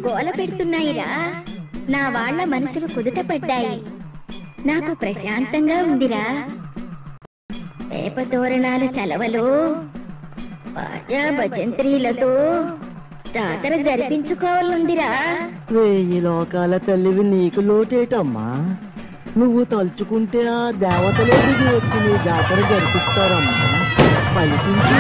గోల పెడుతున్నాయిరా. నా వాళ్ళ మనసులు కుదుట పడ్డాయి. నాకు ప్రశాంతంగా ఉందిరా. వేప తోరణాల చలవలో బాజా భజంత్రీలతో జాతర జరిపించుకోవాలందిరా. 1000 లోకాల తల్లివి నీకు లోటేటమ్మా. నువ్వు తలుచుకుంటే ఆ దేవతలే దిగి వచ్చి నీ జాతర జరిపిస్తారమ్మా. పలికించి